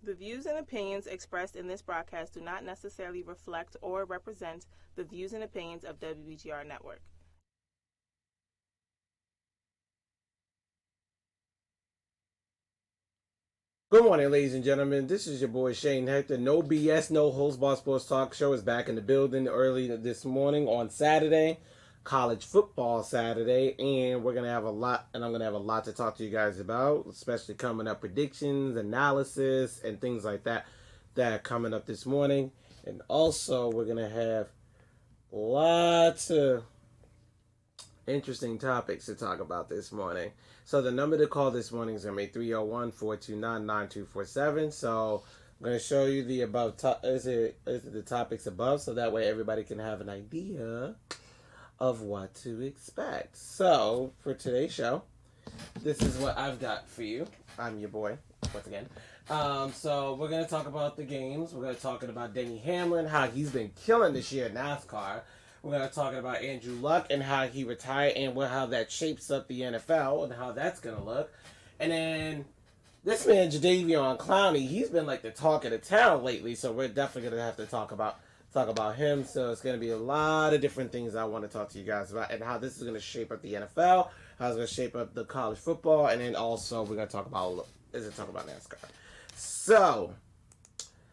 The views and opinions expressed in this broadcast do not necessarily reflect or represent the views and opinions of WBGR Network. Good morning, ladies and gentlemen. This is your boy Shane Hector. No BS, no holds bar sports talk show is back in the building early this morning on Saturday, college football Saturday, and we're gonna have a lot, and I'm gonna have a lot to talk to you guys about, especially coming up predictions, analysis, and things like that that are coming up this morning. And also, we're gonna have lots of interesting topics to talk about this morning. So the number to call this morning is going to be 301-429-9247. So I'm going to show you the above is it the topics above, so that way everybody can have an idea of what to expect. So for today's show, this is what I've got for you. I'm your boy once again. So we're gonna talk about the games. We're gonna talk about Denny Hamlin, how he's been killing this year in NASCAR. We're gonna talk about Andrew Luck and how he retired and how that shapes up the NFL and how that's gonna look. And then this man Jadeveon Clowney, he's been like the talk of the town lately. So we're definitely gonna have to talk about him. So it's going to be a lot of different things I want to talk to you guys about and how this is going to shape up the NFL, how it's going to shape up the college football, and then also we're going to talk about NASCAR. So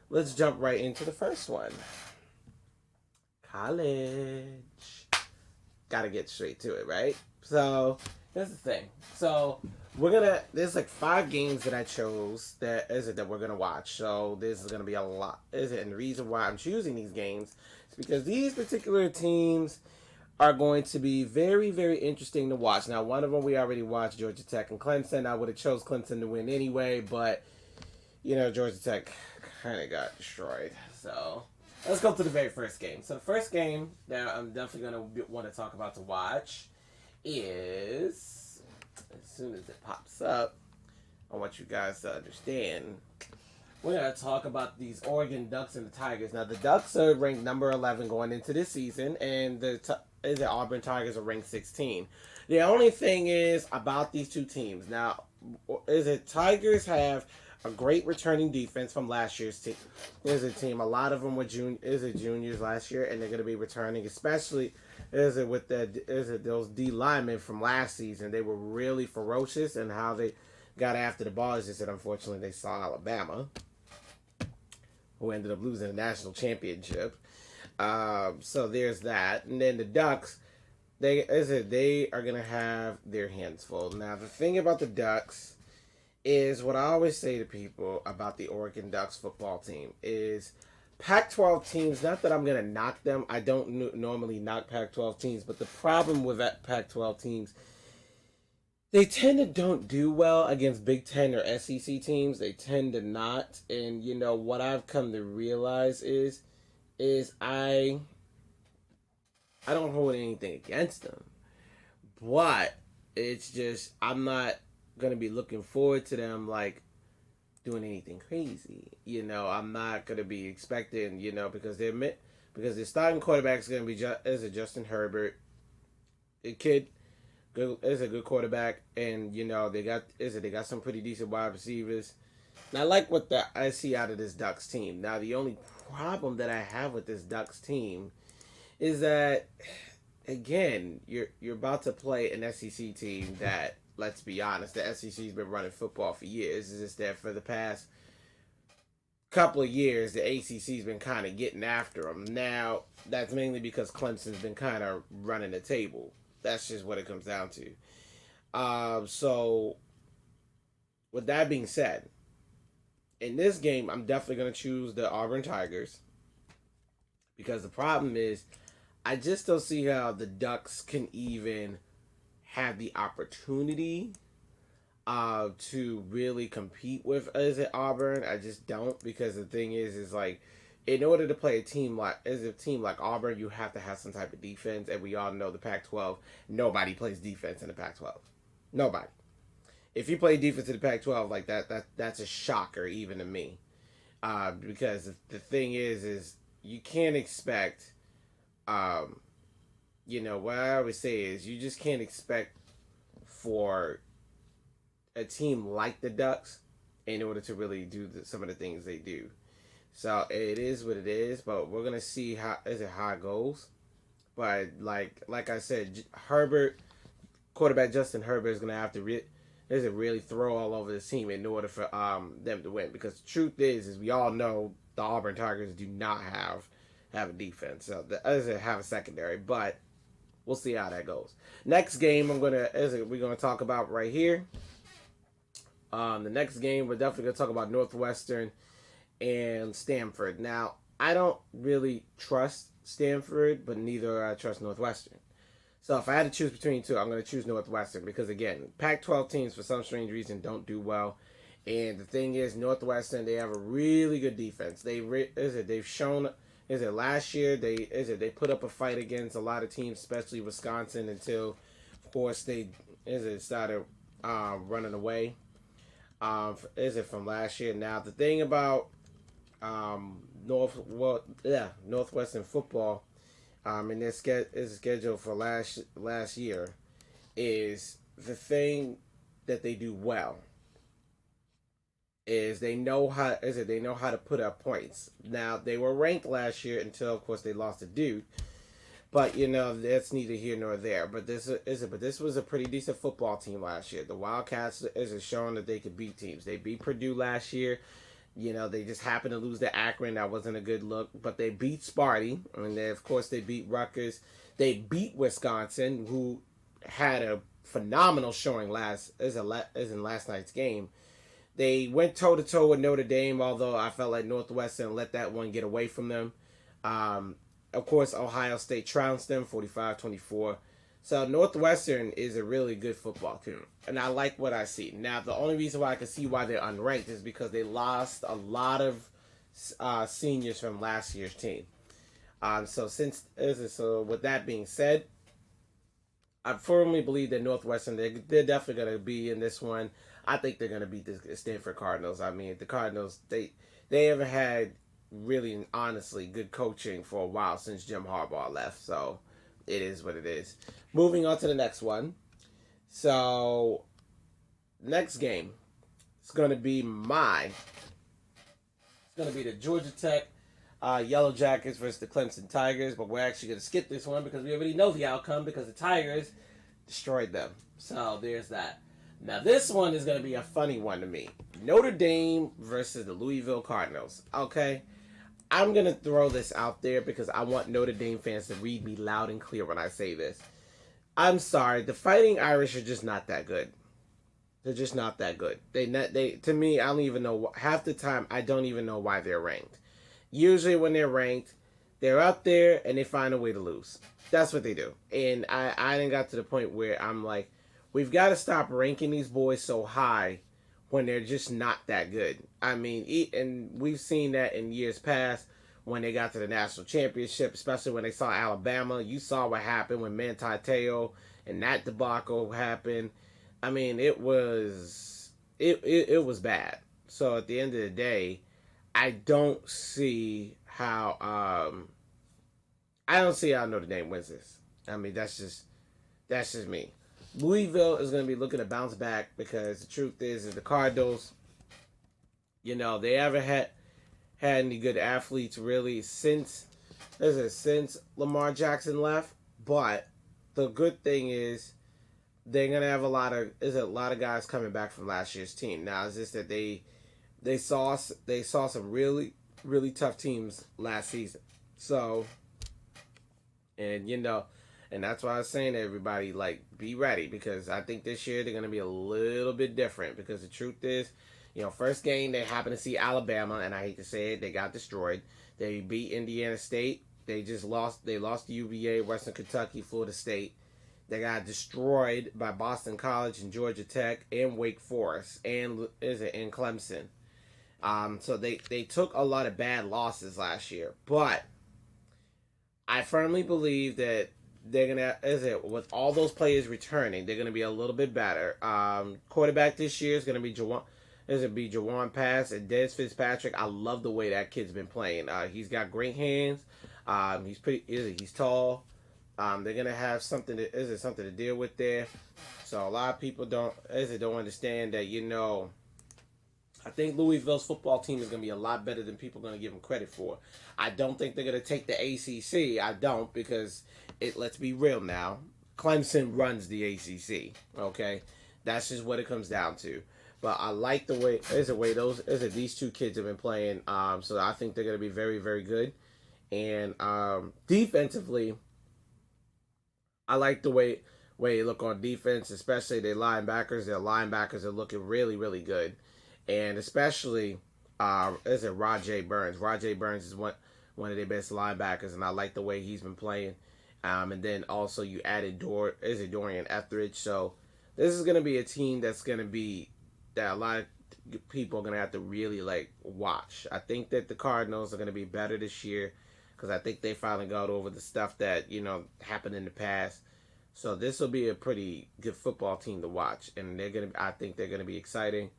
let's jump right into the first one. College. Got to get straight to it, right? So here's the thing. So there's like 5 games that I chose that we're gonna watch. So this is gonna be a lot. And the reason why I'm choosing these games is because these particular teams are going to be very, very interesting to watch. Now, one of them we already watched, Georgia Tech and Clemson. I would have chose Clemson to win anyway, but Georgia Tech kind of got destroyed. So let's go to the very first game. So the first game that I'm definitely gonna want to talk about to watch is, as soon as it pops up, I want you guys to understand. We're going to talk about these Oregon Ducks and the Tigers. Now, the Ducks are ranked number 11 going into this season, and the Auburn Tigers are ranked 16. The only thing is about these two teams. Now, Tigers have a great returning defense from last year's team. There's a team. A lot of them were juniors last year, and they're going to be returning, especially those D linemen from last season. They were really ferocious, and how they got after the ball is just that unfortunately they saw Alabama, who ended up losing the national championship. So there's that, and then the Ducks. They are going to have their hands full. Now the thing about the Ducks is what I always say to people about the Oregon Ducks football team is Pac-12 teams, not that I'm going to knock them. I don't normally knock Pac-12 teams, but the problem with that Pac-12 teams, they tend to don't do well against Big Ten or SEC teams. They tend to not. And, what I've come to realize is I don't hold anything against them. But it's just, I'm not going to be looking forward to them, like, doing anything crazy. I'm not gonna be expecting, because their starting quarterback is gonna be Justin Herbert. The kid is a good quarterback, and they got some pretty decent wide receivers. And I like what I see out of this Ducks team. Now the only problem that I have with this Ducks team is that, again, you're about to play an SEC team that, let's be honest, the SEC's been running football for years. It's just that for the past couple of years, the ACC's been kind of getting after them. Now, that's mainly because Clemson's been kind of running the table. That's just what it comes down to. So, with that being said, in this game, I'm definitely going to choose the Auburn Tigers, because the problem is I just don't see how the Ducks can even have the opportunity to really compete with Auburn. I just don't, because the thing is like, in order to play a team like Auburn, you have to have some type of defense, and we all know the Pac-12. Nobody plays defense in the Pac-12. Nobody. If you play defense in the Pac-12 like that's a shocker even to me. Because the thing is you can't expect. What I always say is you just can't expect for a team like the Ducks in order to really do some of the things they do. So it is what it is, but we're gonna see how it goes. But like I said, Herbert, quarterback Justin Herbert is gonna have to really throw all over the team in order for them to win. Because the truth is we all know the Auburn Tigers do not have a defense, so have a secondary. But we'll see how that goes. Next game we're gonna talk about right here. The next game we're definitely gonna talk about Northwestern and Stanford. Now I don't really trust Stanford, but neither I trust Northwestern. So if I had to choose between two, I'm going to choose Northwestern because, again, Pac-12 teams for some strange reason don't do well. And the thing is, Northwestern, they have a really good defense. They've shown last year they put up a fight against a lot of teams, especially Wisconsin, until of course they started running away. From last year. Now the thing about Northwestern football, and their schedule for last year, is the thing that they do well is they know how to put up points. Now they were ranked last year until of course they lost to Duke, but that's neither here nor there. But this was a pretty decent football team last year. The Wildcats is showing that they could beat teams. They beat Purdue last year. They just happened to lose to Akron. That wasn't a good look. But they beat Sparty. And of course, they beat Rutgers. They beat Wisconsin, who had a phenomenal showing in last night's game. They went toe-to-toe with Notre Dame, although I felt like Northwestern let that one get away from them. Of course, Ohio State trounced them 45-24. So Northwestern is a really good football team, and I like what I see. Now, the only reason why I can see why they're unranked is because they lost a lot of seniors from last year's team. So with that being said, I firmly believe that Northwestern, they're definitely going to be in this one. I think they're going to beat the Stanford Cardinals. I mean, the Cardinals, they haven't had really, honestly, good coaching for a while since Jim Harbaugh left. So it is what it is. Moving on to the next one. So, next game, it's going to be the Georgia Tech Yellow Jackets versus the Clemson Tigers. But we're actually going to skip this one because we already know the outcome because the Tigers destroyed them. So, there's that. Now, this one is going to be a funny one to me. Notre Dame versus the Louisville Cardinals. Okay? I'm going to throw this out there because I want Notre Dame fans to read me loud and clear when I say this. I'm sorry. The Fighting Irish are just not that good. They're just not that good. They to me, I don't even know. Half the time, I don't even know why they're ranked. Usually when they're ranked, they're up there and they find a way to lose. That's what they do. And I didn't got to the point where I'm like, we've got to stop ranking these boys so high when they're just not that good. I mean, and we've seen that in years past when they got to the national championship, especially when they saw Alabama. You saw what happened when Manti Te'o and that debacle happened. I mean, it was bad. So at the end of the day, I don't see how Notre Dame wins this. I mean, that's just me. Louisville is going to be looking to bounce back because the truth is the Cardinals, they haven't had any good athletes really since Lamar Jackson left. But the good thing is they're going to have a lot of guys coming back from last year's team. Now, it's just that they saw some really, really tough teams last season. So, and and that's why I was saying to everybody, like, be ready, because I think this year they're going to be a little bit different, because the truth is, first game they happened to see Alabama, and I hate to say it, they got destroyed. They beat Indiana State. They lost to UVA, Western Kentucky, Florida State. They got destroyed by Boston College and Georgia Tech and Wake Forest and Clemson. So they took a lot of bad losses last year, but I firmly believe that they're gonna, with all those players returning, they're gonna be a little bit better. Quarterback this year is gonna be Jawan Pass and Dez Fitzpatrick. I love the way that kid's been playing. He's got great hands. He's tall. They're gonna have something to deal with there. So a lot of people don't understand that. I think Louisville's football team is going to be a lot better than people are going to give them credit for. I don't think they're going to take the ACC. I don't, because let's be real now. Clemson runs the ACC. Okay, that's just what it comes down to. But I like the way these two kids have been playing. So I think they're going to be very, very good. And defensively, I like the way you look on defense, especially their linebackers. Their linebackers are looking really, really good. And especially, Rajay Burns. Rajay Burns is one of their best linebackers, and I like the way he's been playing. And then also you added Dorian Etheridge. So this is going to be a team that's going to be that a lot of people are going to have to really watch. I think that the Cardinals are going to be better this year because I think they finally got over the stuff that happened in the past. So this will be a pretty good football team to watch, and I think they're going to be exciting.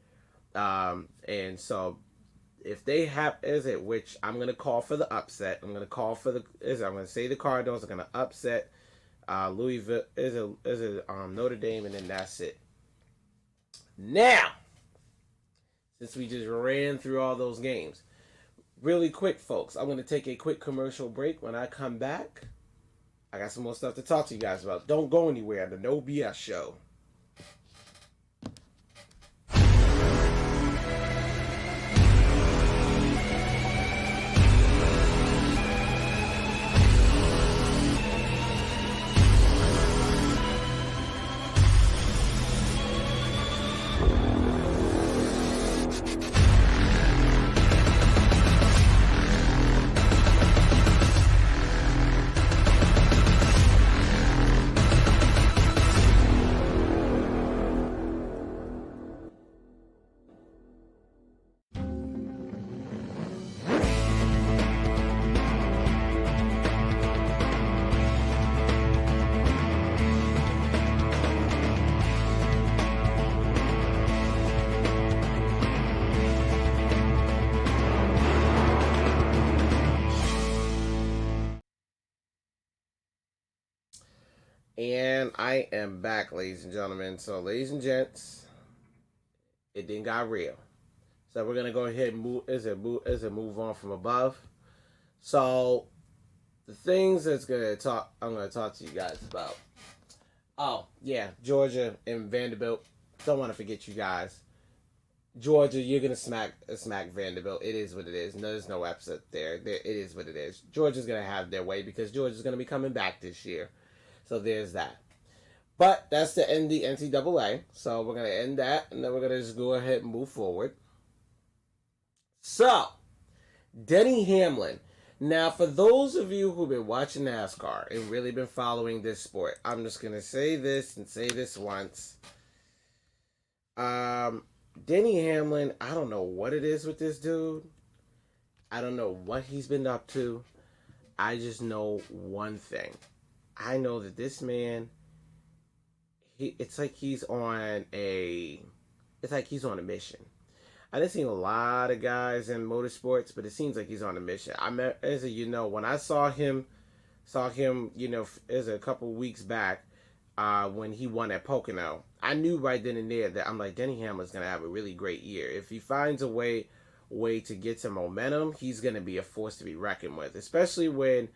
And so if they have which I'm going to call for the upset. I'm going to say the Cardinals are going to upset Louisville Notre Dame, and then that's it. Now, since we just ran through all those games, really quick, folks, I'm going to take a quick commercial break. When I come back, I got some more stuff to talk to you guys about. Don't go anywhere. The No BS Show. And I am back, ladies and gentlemen. So, ladies and gents, it then got real. So we're gonna go ahead and move on from above. So the things I'm gonna talk to you guys about. Oh yeah, Georgia and Vanderbilt. Don't want to forget you guys. Georgia, you're gonna smack Vanderbilt. It is what it is. No, there's no upset there. It is what it is. Georgia's gonna have their way because Georgia's gonna be coming back this year. So there's that. But that's the end of the NCAA. So we're going to end that, and then we're going to just go ahead and move forward. So, Denny Hamlin. Now, for those of you who've been watching NASCAR and really been following this sport, I'm just going to say this and say this once. Denny Hamlin, I don't know what it is with this dude. I don't know what he's been up to. I just know one thing. I know that this man, it's like he's on a mission. I done seen a lot of guys in motorsports, but it seems like he's on a mission. When I saw him, as a couple weeks back, when he won at Pocono, I knew right then and there that I'm like, Denny Hamlin's gonna have a really great year. If he finds a way to get some momentum, he's gonna be a force to be reckoned with, especially when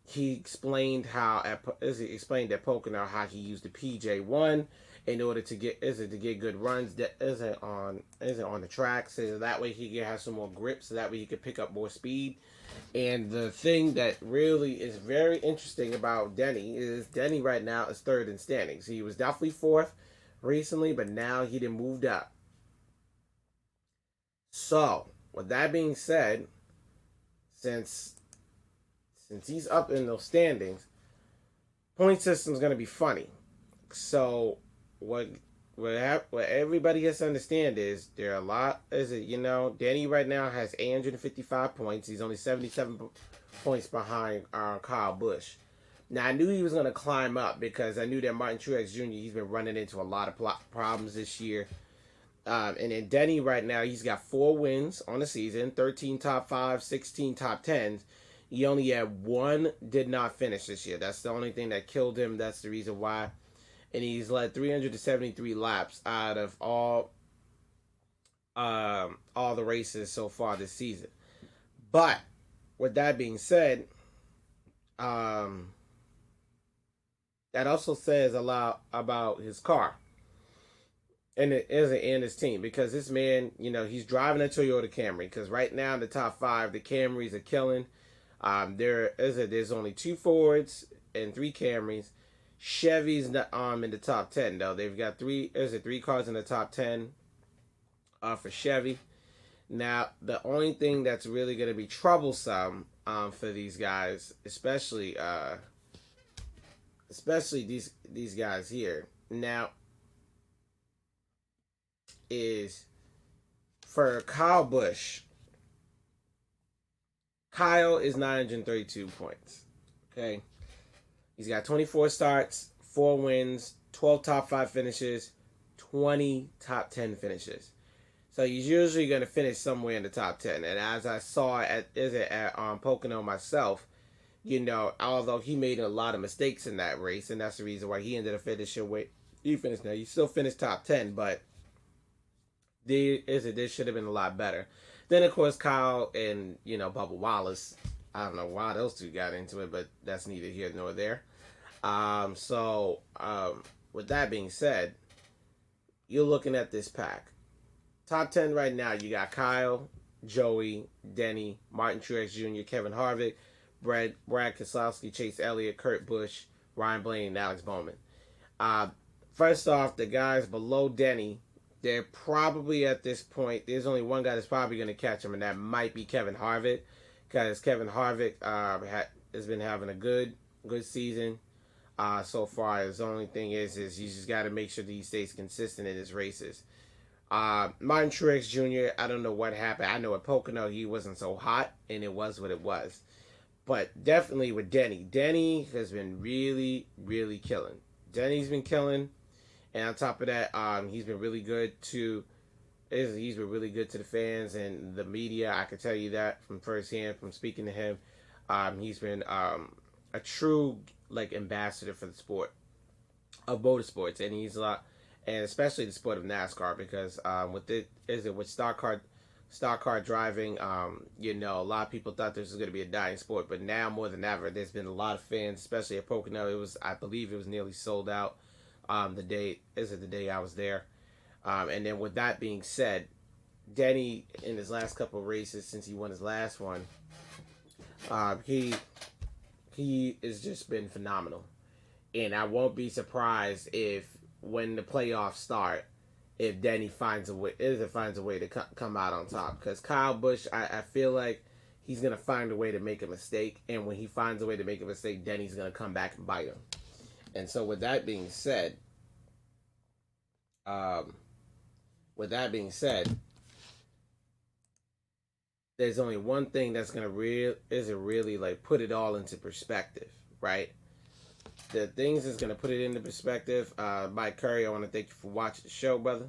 he explained at Pocono how he used the PJ1 in order to get good runs on the track, so that way he can have some more grip, so that way he could pick up more speed. And the thing that really is very interesting about Denny is Denny right now is third in standings. He was definitely fourth recently, but now he done moved up. So, with that being said, since he's up in those standings, point system's going to be funny. So what everybody has to understand is Danny right now has 855 points. He's only 77 points behind Kyle Busch. Now, I knew he was going to climb up because I knew that Martin Truex Jr., he's been running into a lot of problems this year. And then Denny right now, he's got 4 wins on the season, 13 top 5, 16 top 10s. He only had 1 did not finish this year. That's the only thing that killed him. That's the reason why. And he's led 373 laps out of all all the races so far this season. But with that being said, um, that also says a lot about his car and his team, because this man, he's driving a Toyota Camry. Because right now in the top five, the Camrys are killing. There's only 2 Fords and 3 Camrys. Chevy's in the top 10 though. They've got 3 cars in the top 10 for Chevy. Now the only thing that's really going to be troublesome for these guys, especially these guys here now, is for Kyle Busch. Kyle is 932 points. Okay. He's got 24 starts, 4 wins, 12 top 5 finishes, 20 top 10 finishes. So he's usually going to finish somewhere in the top 10. And as I saw at Pocono myself, although he made a lot of mistakes in that race, and that's the reason why he ended up finishing where he finished. Now, he still finished top 10, but this should have been a lot better. Then, of course, Kyle and, Bubba Wallace. I don't know why those two got into it, but that's neither here nor there. With that being said, you're looking at this pack. Top 10 right now, you got Kyle, Joey, Denny, Martin Truex Jr., Kevin Harvick, Brad Keselowski, Chase Elliott, Kurt Busch, Ryan Blaney, and Alex Bowman. First off, the guys below Denny, they're probably at this point, there's only one guy that's probably going to catch him, and that might be Kevin Harvick, because Kevin Harvick has been having a good season so far. The only thing is you just got to make sure that he stays consistent in his races. Martin Truex Jr., I don't know what happened. I know at Pocono he wasn't so hot, and it was what it was. But definitely with Denny has been really, really killing. Denny's been killing, and on top of that, he's been really good to the fans and the media. I can tell you that from firsthand, from speaking to him. He's been a true ambassador for the sport of motorsports, and he's a lot. And especially the sport of NASCAR, because with stock car driving, a lot of people thought this was going to be a dying sport, but now more than ever, there's been a lot of fans, especially at Pocono. I believe it was nearly sold out the day I was there. And then with that being said, Denny in his last couple of races since he won his last one, he has just been phenomenal, and I won't be surprised if, when the playoffs start, if Denny finds a way to come out on top. Because Kyle Busch, I feel like he's going to find a way to make a mistake. And when he finds a way to make a mistake, Denny's going to come back and bite him. And so with that being said, there's only one thing that's going to really put it all into perspective, right? The things that's going to put it into perspective, Mike Curry, I want to thank you for watching the show, brother.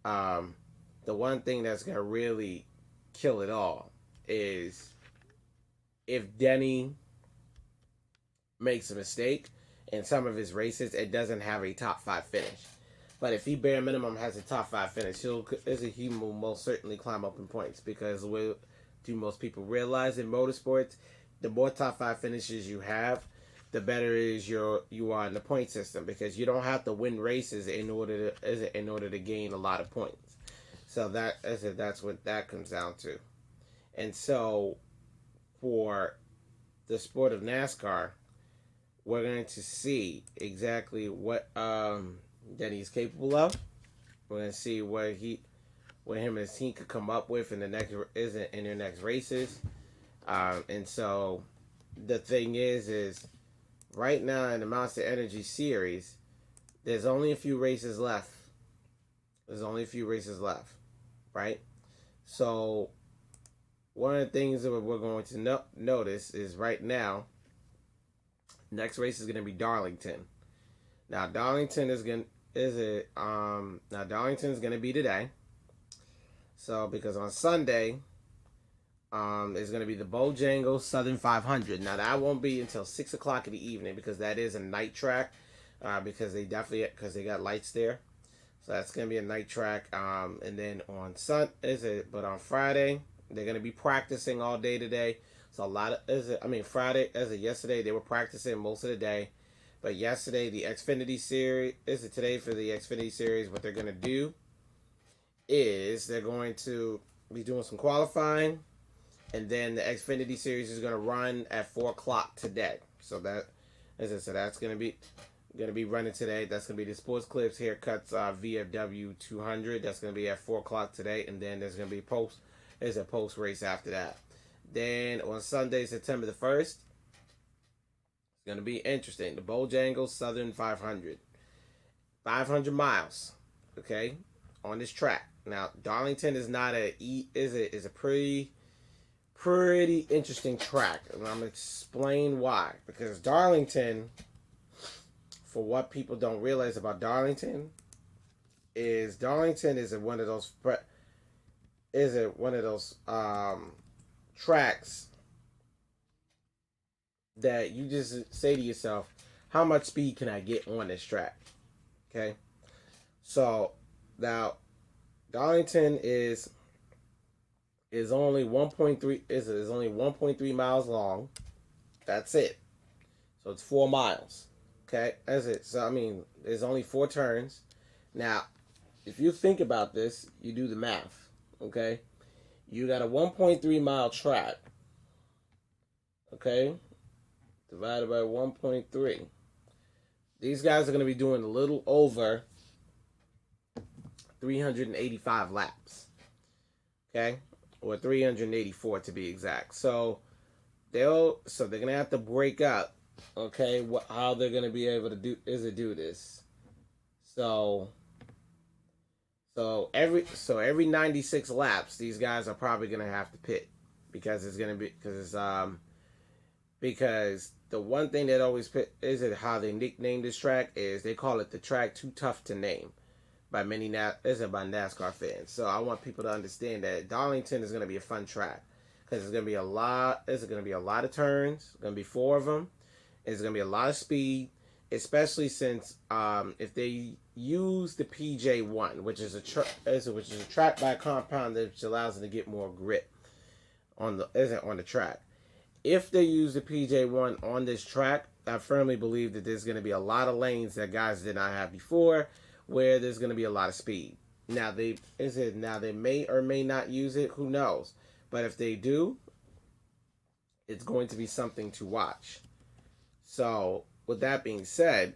The one thing that's going to really kill it all is if Denny makes a mistake in some of his races, it doesn't have a top 5 finish. But if he bare minimum has a top 5 finish, he will most certainly climb up in points, because do most people realize in motorsports, the more top 5 finishes you have, the better you are in the point system, because you don't have to win races in order to gain a lot of points. So that's what that comes down to. And so for the sport of NASCAR, we're going to see exactly what Denny's capable of. We're going to see what him and his team could come up with in their next races. And so the thing is right now in the Monster Energy Series, there's only a few races left. Right? So one of the things that we're going to notice is right now, next race is going to be Darlington. Now Darlington's going to be today. So because on Sunday, is going to be the Bojangles Southern 500. Now that won't be until 6 o'clock in the evening, because that is a night track, because they got lights there. So that's gonna be a night track. And then on Friday they're gonna be practicing all day today. So a lot of Friday as of yesterday they were practicing most of the day, but yesterday the Xfinity series today for the Xfinity series. What they're gonna do is they're going to be doing some qualifying, and then the Xfinity series is gonna run at 4 o'clock today. So that's gonna be running today. That's gonna be the Sports Clips Haircuts VFW 200. That's gonna be at 4 o'clock today, and then there's gonna be a post race after that. Then on Sunday, September the 1st, it's gonna be interesting. The Bojangles Southern 500, 500 miles, okay, on this track. Now Darlington is not is a pretty interesting track, and I'm gonna explain why. Because Darlington, for what people don't realize about Darlington is one of those tracks that you just say to yourself, how much speed can I get on this track? Okay, so now Darlington is only 1.3 miles long. That's it. So it's 4 miles. Okay, that's it. So there's only 4 turns. Now, if you think about this, you do the math. Okay, you got a 1.3 mile track. Okay, divided by 1.3. These guys are going to be doing a little over 385 laps. Okay, or 384 to be exact. So they're going to have to break up. Okay, how they're gonna be able to do this. So every 96 laps, these guys are probably gonna have to pit because the one thing that always pit how they nickname this track is they call it the track too tough to name by many by NASCAR fans. So I want people to understand that Darlington is gonna be a fun track because it's gonna be a lot of turns. It's gonna be 4 of them. It's going to be a lot of speed, especially since if they use the PJ1, which is a track by compound that allows them to get more grip on the track. If they use the PJ1 on this track, I firmly believe that there's going to be a lot of lanes that guys did not have before, where there's going to be a lot of speed. Now they may or may not use it. Who knows? But if they do, it's going to be something to watch. So, with that being said,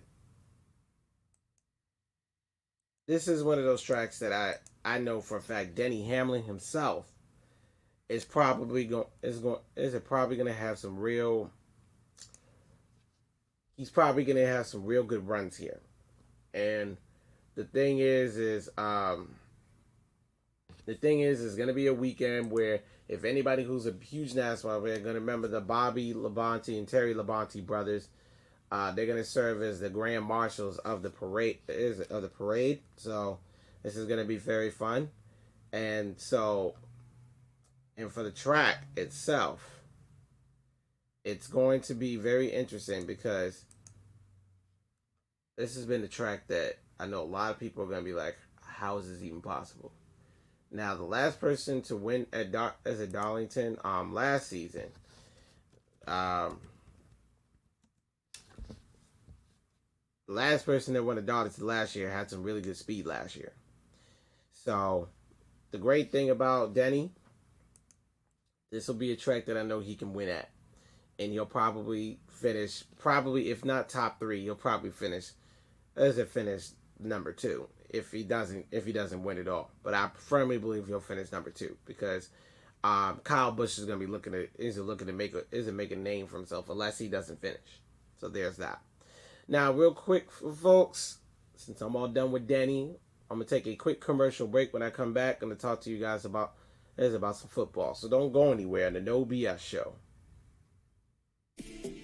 this is one of those tracks that I know for a fact Denny Hamlin himself is probably going to have some real. He's probably going to have some real good runs here, and the thing is going to be a weekend where, if anybody who's a huge NASCAR fan going to remember the Bobby Labonte and Terry Labonte brothers, they're going to serve as the grand marshals of the parade. So this is going to be very fun, and for the track itself, it's going to be very interesting because this has been the track that I know a lot of people are going to be like, how is this even possible? Now, the last person to win at Darlington last season, the last person that won at Darlington last year had some really good speed last year. So, the great thing about Denny, this will be a track that I know he can win at. And he'll probably finish, if not top 3, he'll probably finish number 2. If he doesn't win it all, but I firmly believe he'll finish number 2 because Kyle Busch is going to be looking to make a name for himself unless he doesn't finish. So there's that. Now, real quick, folks, since I'm all done with Denny, I'm gonna take a quick commercial break. When I come back, I'm gonna talk to you guys about some football. So don't go anywhere. The No BS Show.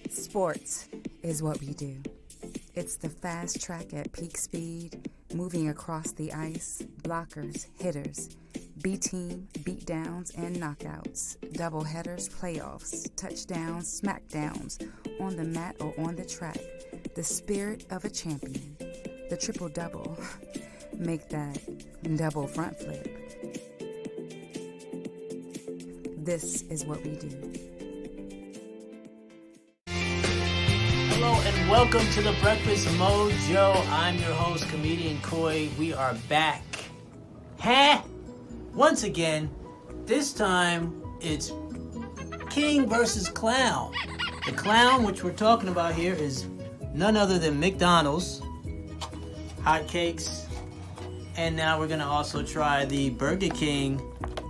Sports is what we do. It's the fast track at peak speed, moving across the ice, blockers, hitters, B-team, beatdowns, and knockouts, doubleheaders, playoffs, touchdowns, smackdowns, on the mat or on the track. The spirit of a champion. The triple-double. make that double front flip. This is what we do. Hello and welcome to the Breakfast Mojo. I'm your host, Comedian Koi. We are back. Once again, this time it's King versus Clown. The clown, which we're talking about here, is none other than McDonald's hotcakes. And now we're going to also try the Burger King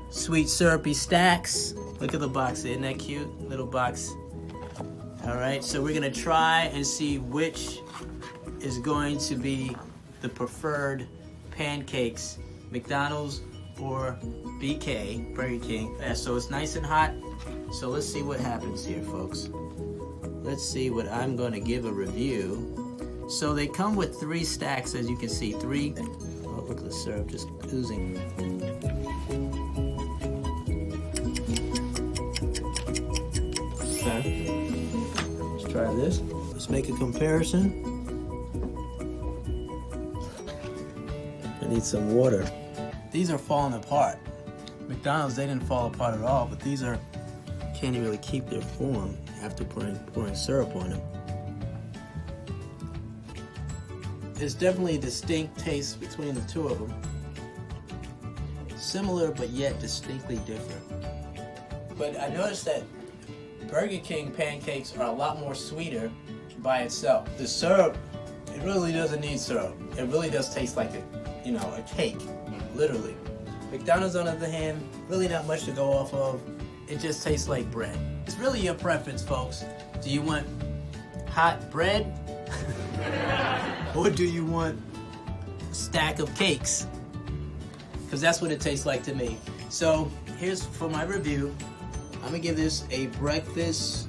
sweet syrupy stacks. Look at the box. Isn't that cute? Little box. All right, so we're going to try and see which is going to be the preferred pancakes, McDonald's or BK, Burger King. Yeah, so it's nice and hot. So let's see what happens here, folks. Let's see what I'm going to give a review. So they come with 3 stacks, as you can see. 3. Oh, look at the syrup just oozing. Okay. Let's try this. Let's make a comparison. I need some water. These are falling apart. McDonald's, they didn't fall apart at all, but these are, can't really keep their form after pouring syrup on them. There's definitely a distinct taste between the two of them. Similar, but yet distinctly different. But I noticed that Burger King pancakes are a lot more sweeter by itself. The syrup, it really doesn't need syrup. It really does taste like a cake, literally. McDonald's, on the other hand, really not much to go off of. It just tastes like bread. It's really your preference, folks. Do you want hot bread? Or do you want a stack of cakes? Because that's what it tastes like to me. So here's for my review. I'm gonna give this a breakfast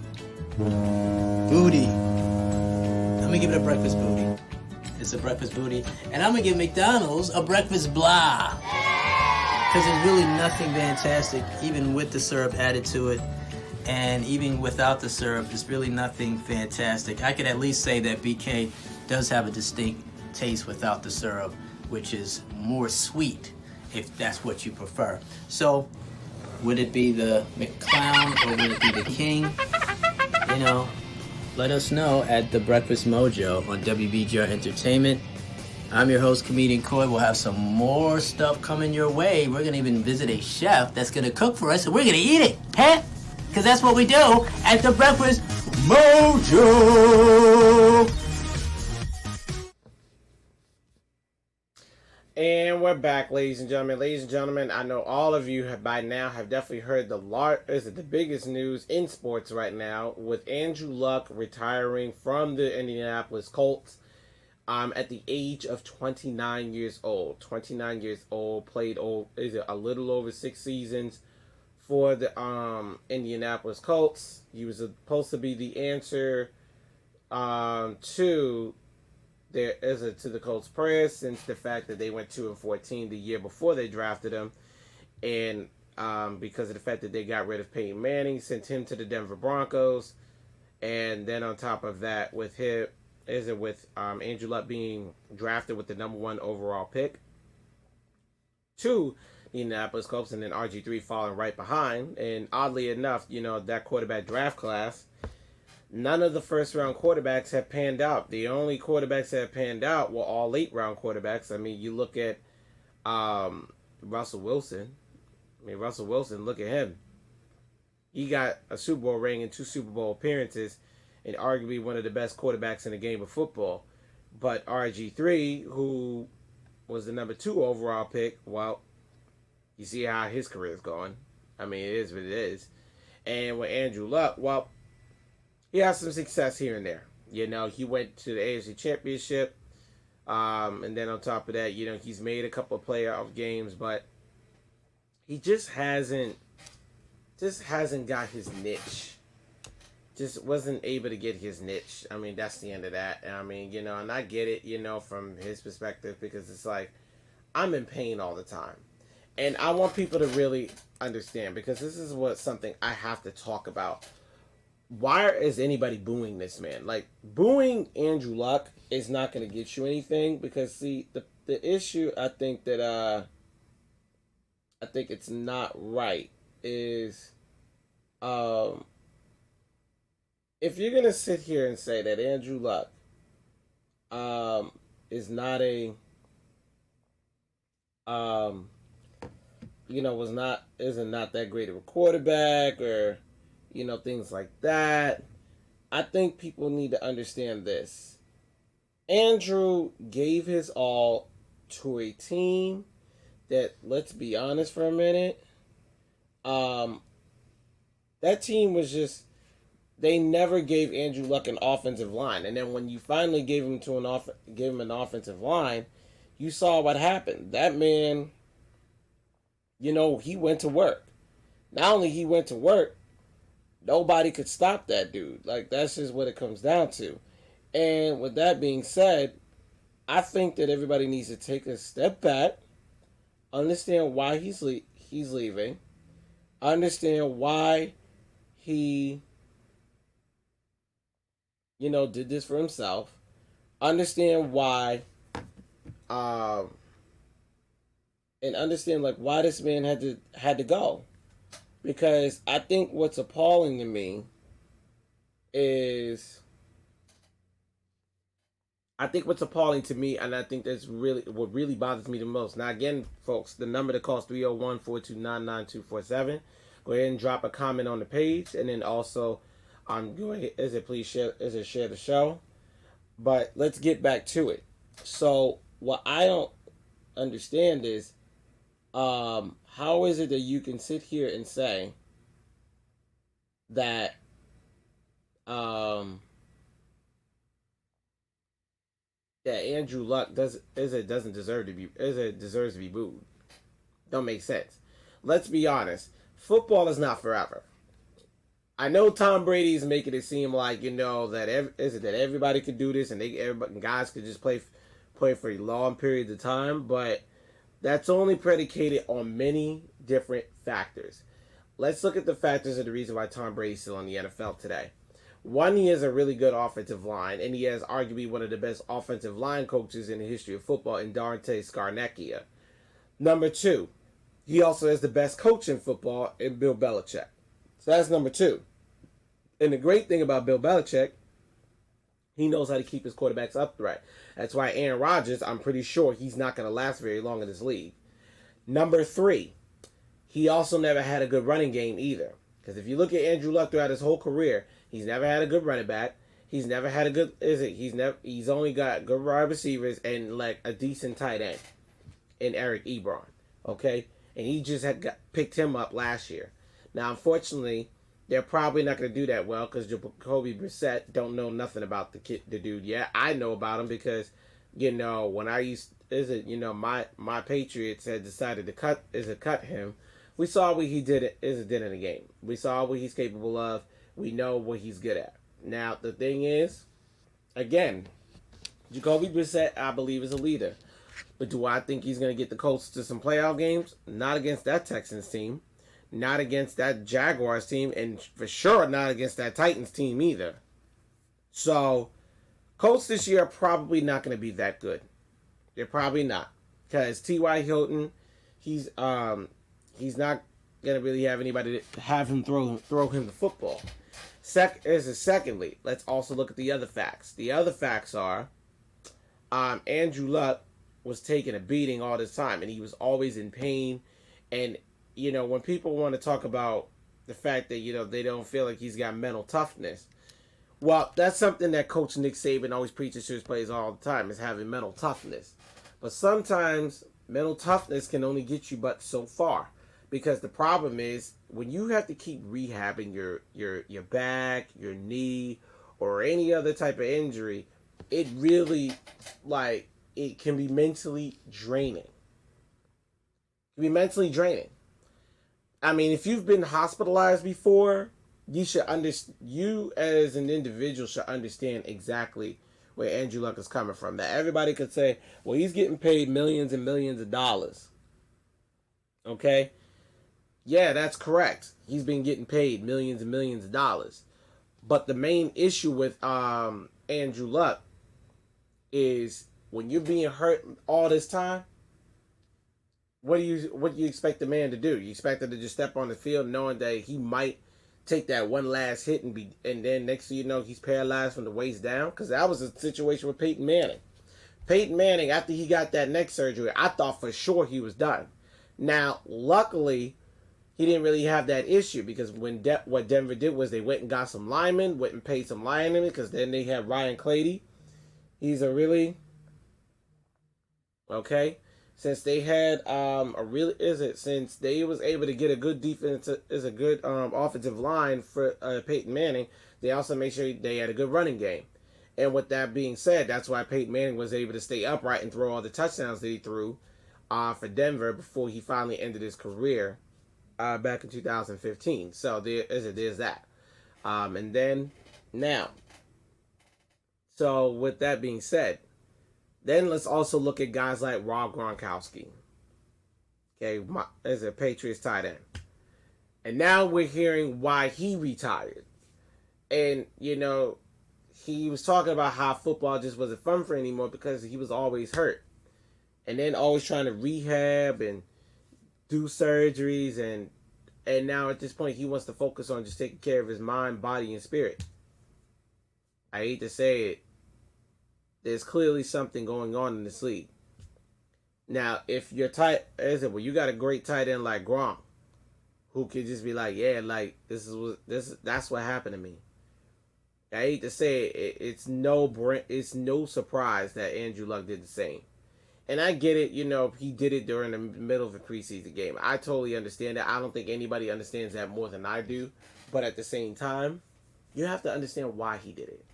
booty. I'm gonna give it a breakfast booty. It's a breakfast booty. And I'm gonna give McDonald's a breakfast blah. Because there's really nothing fantastic, even with the syrup added to it. And even without the syrup, it's really nothing fantastic. I could at least say that BK does have a distinct taste without the syrup, which is more sweet, if that's what you prefer. So, would it be the McClown or would it be the King? Let us know at the Breakfast Mojo on WBGR Entertainment. I'm your host, Comedian Koi. We'll have some more stuff coming your way. We're going to even visit a chef that's going to cook for us, and we're going to eat it, because that's what we do at the Breakfast Mojo. And we're back, ladies and gentlemen. Ladies and gentlemen, I know all of you have by now have definitely heard the biggest news in sports right now, with Andrew Luck retiring from the Indianapolis Colts at the age of 29 years old. 29 years old, played a little over 6 seasons for the Indianapolis Colts. He was supposed to be the answer to the Colts' prayers, since the fact that they went 2-14 the year before they drafted him, and because of the fact that they got rid of Peyton Manning, sent him to the Denver Broncos, and then on top of that, with Andrew Luck being drafted with the number 1 overall pick to the Indianapolis Colts, and then RG3 falling right behind. And oddly enough, that quarterback draft class, none of the first-round quarterbacks have panned out. The only quarterbacks that have panned out were all late-round quarterbacks. I mean, you look at Russell Wilson. Look at him. He got a Super Bowl ring and 2 Super Bowl appearances, and arguably one of the best quarterbacks in the game of football. But RG3, who was the number 2 overall pick, well, you see how his career is going. I mean, it is what it is. And with Andrew Luck, well, he has some success here and there. He went to the AFC Championship. And then on top of that, he's made a couple of playoff games, but he just hasn't got his niche. Just wasn't able to get his niche. I mean, that's the end of that. I mean, and I get it, from his perspective, because it's like, I'm in pain all the time. And I want people to really understand, because this is something I have to talk about. why is anybody booing this man? Like, booing Andrew Luck is not going to get you anything, because see, the issue I think it's not right is, if you're going to sit here and say that Andrew Luck is not a isn't not that great of a quarterback, or things like that, I think people need to understand this. Andrew gave his all to a team that, let's be honest for a minute, that team was just, they never gave Andrew Luck an offensive line. And then when you finally gave him an offensive line, you saw what happened. That man, he went to work. Not only he went to work, nobody could stop that dude. Like, that's just what it comes down to. And with that being said, I think that everybody needs to take a step back, understand why he's leaving, understand why he did this for himself, understand why, and understand why this man had to go. Because I think what's appalling to me is, and I think that's really what really bothers me the most. Now, again, folks, the number to call is 301-429-9247. Go ahead and drop a comment on the page, and then also, go ahead, share the show. But let's get back to it. So, what I don't understand is, how is it that you can sit here and say that Andrew Luck deserves to be booed? Don't make sense. Let's be honest. Football is not forever. I know Tom Brady is making it seem like that everybody could do this, and guys could just play for long periods of time, but that's only predicated on many different factors. Let's look at the factors of the reason why Tom Brady's still in the NFL today. One, he has a really good offensive line, and he has arguably one of the best offensive line coaches in the history of football in Dante Scarnecchia. Number two, he also has the best coach in football in Bill Belichick. So that's number two. And the great thing about Bill Belichick, he knows how to keep his quarterbacks upright. That's why Aaron Rodgers, I'm pretty sure he's not going to last very long in this league. Number three, he also never had a good running game either. Because if you look at Andrew Luck throughout his whole career, he's never had a good running back. He's never had a good, he's only got good wide receivers and a decent tight end in Eric Ebron. Okay? And he just picked him up last year. Now, unfortunately, they're probably not going to do that well because Jacoby Brissett don't know nothing about the dude yet. I know about him because, when I my Patriots had decided to cut him. We saw what he did in the game. We saw what he's capable of. We know what he's good at. Now, the thing is, again, Jacoby Brissett, I believe, is a leader. But do I think he's going to get the Colts to some playoff games? Not against that Texans team. Not against that Jaguars team. And for sure not against that Titans team either. So, Colts this year are probably not going to be that good. They're probably not. Because T.Y. Hilton, he's not going to really have anybody to have him throw him the football. Secondly, let's also look at the other facts. The other facts are Andrew Luck was taking a beating all this time, and he was always in pain. And, when people want to talk about the fact that, they don't feel like he's got mental toughness, well, that's something that Coach Nick Saban always preaches to his players all the time, is having mental toughness. But sometimes mental toughness can only get you but so far. Because the problem is, when you have to keep rehabbing your back, your knee, or any other type of injury, it really, it can be mentally draining. It can be mentally draining. I mean, if you've been hospitalized before, you as an individual should understand exactly where Andrew Luck is coming from. That everybody could say, well, he's getting paid millions and millions of dollars. Okay? Yeah, that's correct. He's been getting paid millions and millions of dollars. But the main issue with Andrew Luck is when you're being hurt all this time, what do you expect the man to do? You expect him to just step on the field knowing that he might take that one last hit and then next thing you know he's paralyzed from the waist down? Because that was a situation with Peyton Manning. Peyton Manning, after he got that neck surgery, I thought for sure he was done. Now, luckily, he didn't really have that issue because what Denver did was they went and got some linemen, went and paid some linemen because then they had Ryan Clady. He's a really okay. Since they had since they was able to get a good defense is a good offensive line for Peyton Manning, they also made sure they had a good running game. And with that being said, that's why Peyton Manning was able to stay upright and throw all the touchdowns that he threw for Denver before he finally ended his career back in 2015. So there's that. And then now, so with that being said, then let's also look at guys like Rob Gronkowski. Okay, as a Patriots tight end. And now we're hearing why he retired. And, you know, he was talking about how football just wasn't fun for him anymore because he was always hurt. And then always trying to rehab and do surgeries. And now at this point, he wants to focus on just taking care of his mind, body, and spirit. I hate to say it. There's clearly something going on in this league. Now, if you're you got a great tight end like Gronk, who could just be like, yeah, like that's what happened to me. I hate to say it, it's no surprise that Andrew Luck did the same. And I get it, you know, he did it during the middle of a preseason game. I totally understand that. I don't think anybody understands that more than I do. But at the same time, you have to understand why he did it.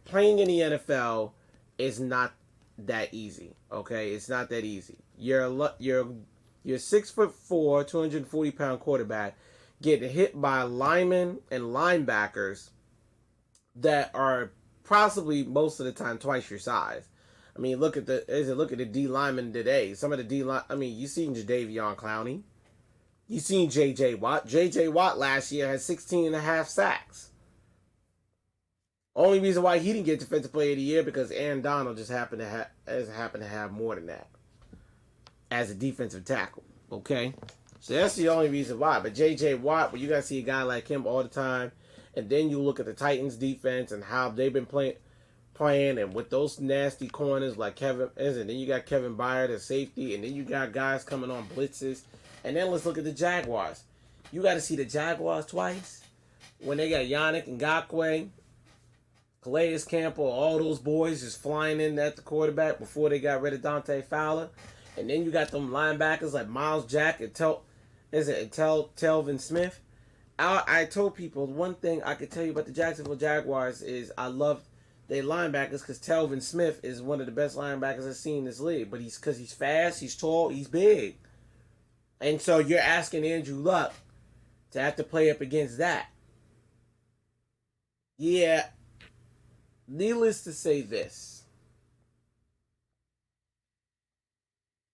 Playing in the NFL is not that easy. Okay, it's not that easy. You're 6'4", 240-pound quarterback getting hit by linemen and linebackers that are possibly most of the time twice your size. I mean, look at the D linemen today. Some of the D line. I mean, you seen Jadeveon Clowney. You seen J.J. Watt. J.J. Watt last year had 16.5 sacks. Only reason why he didn't get Defensive Player of the Year because Aaron Donald just happened to have more than that as a defensive tackle. Okay, so that's the only reason why. But J.J. Watt, well, you gotta see a guy like him all the time, and then you look at the Titans defense and how they've been playing, and with those nasty corners like then you got Kevin Byard as safety, and then you got guys coming on blitzes, and then let's look at the Jaguars. You got to see the Jaguars twice when they got Yannick Ngakoue, Calais Campbell, all those boys just flying in at the quarterback before they got rid of Dante Fowler. And then you got them linebackers like Miles Jack and Telvin Smith. I told people one thing I could tell you about the Jacksonville Jaguars is I love their linebackers because Telvin Smith is one of the best linebackers I've seen in this league. But because he's fast, he's tall, he's big. And so you're asking Andrew Luck to have to play up against that. Yeah. Needless to say this.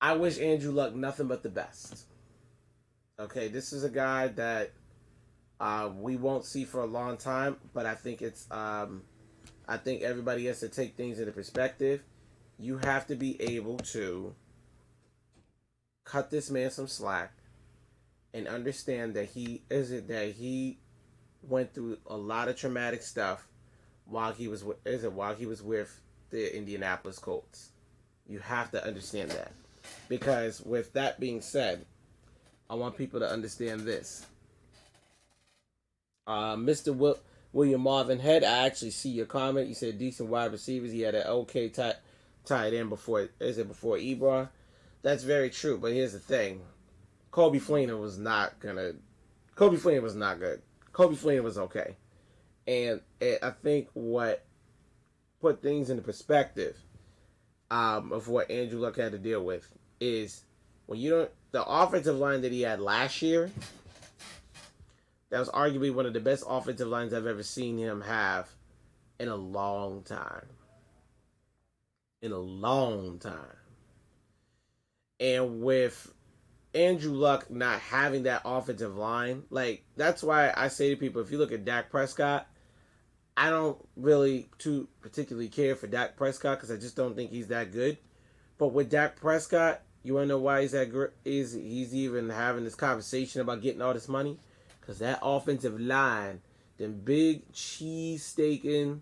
I wish Andrew Luck nothing but the best. Okay, this is a guy that we won't see for a long time, but I think I think everybody has to take things into perspective. You have to be able to cut this man some slack and understand that he went through a lot of traumatic stuff while he was with the Indianapolis Colts. You have to understand that. Because with that being said, I want people to understand this. Mr. William Marvin Head, I actually see your comment. You said decent wide receivers. He had an okay tight end before Ebron. That's very true. But here's the thing: Coby Fleener was not good. Coby Fleener was okay, and I think what put things into perspective of what Andrew Luck had to deal with is when the offensive line that he had last year. That was arguably one of the best offensive lines I've ever seen him have in a long time. And Andrew Luck not having that offensive line, like, that's why I say to people, if you look at Dak Prescott, I don't really too particularly care for Dak Prescott because I just don't think he's that good. But with Dak Prescott, you want to know why he's that good? He's even having this conversation about getting all this money? Because that offensive line, them big cheesesteak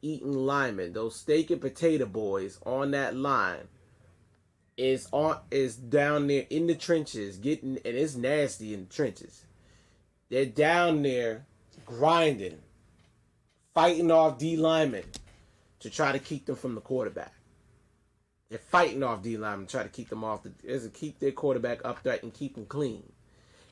eating linemen, those steak and potato boys on that line, is down there in the trenches and it's nasty in the trenches. They're down there grinding, fighting off D linemen to try to keep them from the quarterback. They're fighting off D linemen to try to keep them off keep their quarterback upright and keep them clean.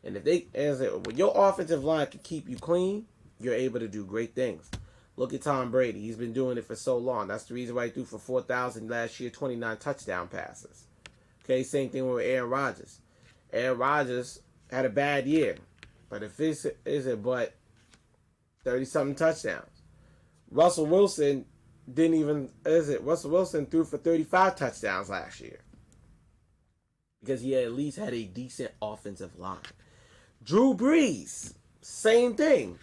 And when your offensive line can keep you clean, you're able to do great things. Look at Tom Brady. He's been doing it for so long. That's the reason why he threw for 4,000 last year, 29 touchdown passes. Okay, same thing with Aaron Rodgers. Aaron Rodgers had a bad year, but 30-something touchdowns. Russell Wilson Russell Wilson threw for 35 touchdowns last year because he at least had a decent offensive line. Drew Brees, same thing,